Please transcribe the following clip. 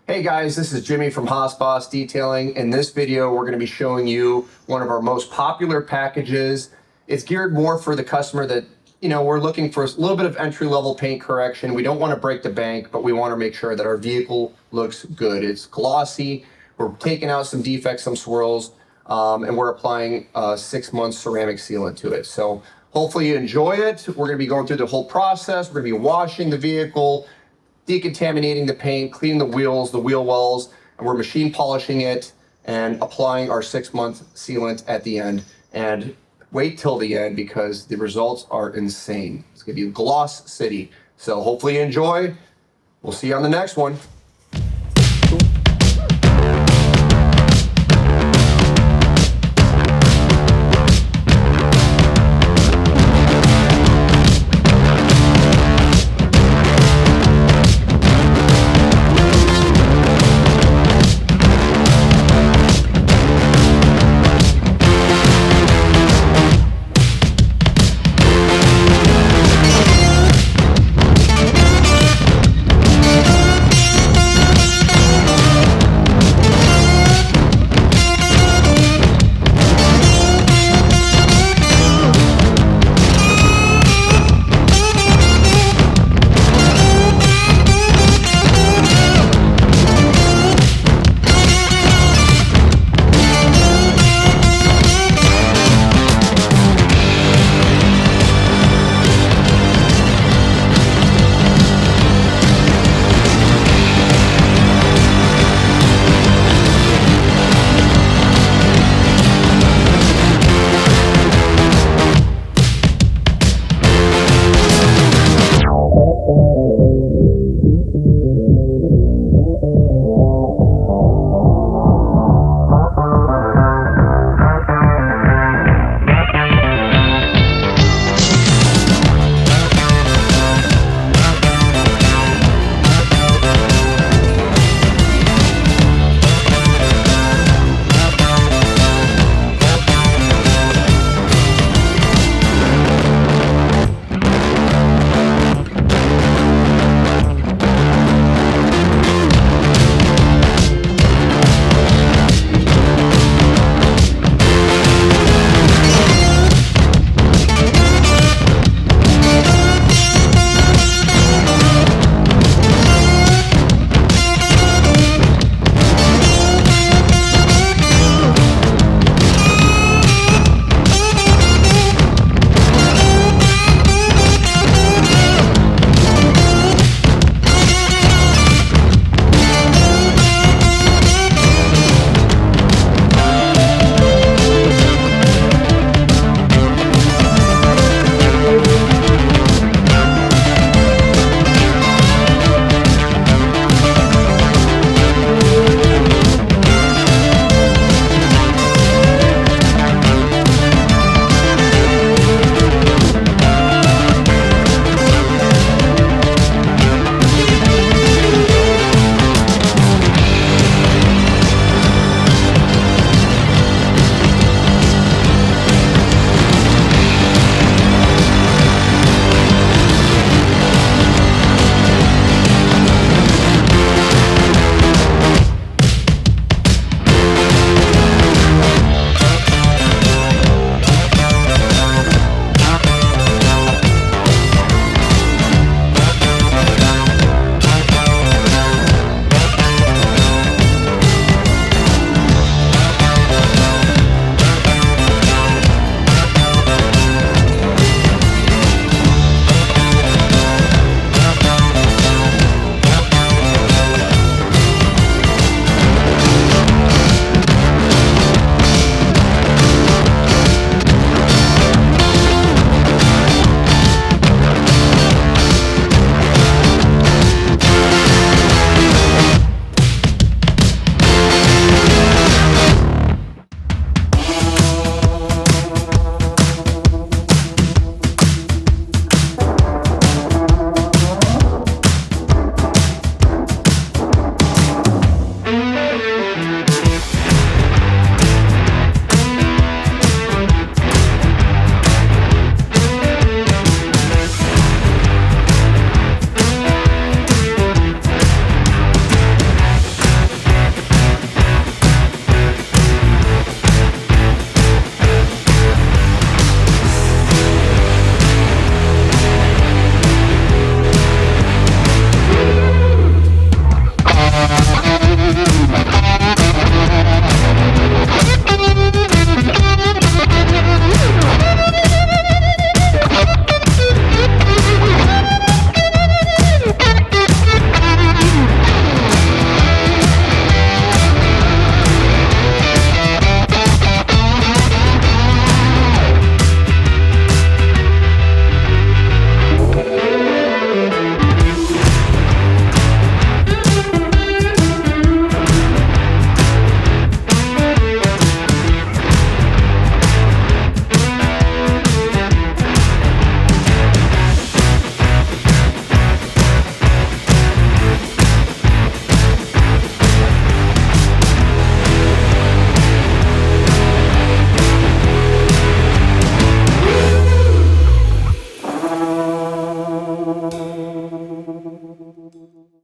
Hey guys, this is Jimmy from Boss Detailing. In this video, we're going to be showing you one of our most popular packages. It's geared more for the customer that, we're looking for a little bit of entry-level paint correction. We don't want to break the bank, but we want to make sure that our vehicle looks good. It's glossy. We're taking out some defects, some swirls, and we're applying a 6-month ceramic sealant to it. So hopefully you enjoy it. We're going to be going through the whole process. We're going to be washing the vehicle, decontaminating the paint, cleaning the wheels, the wheel wells, and we're machine polishing it and applying our 6-month sealant at the end. And wait till the end because the results are insane. It's gonna be Gloss City. So hopefully you enjoy. We'll see you on the next one.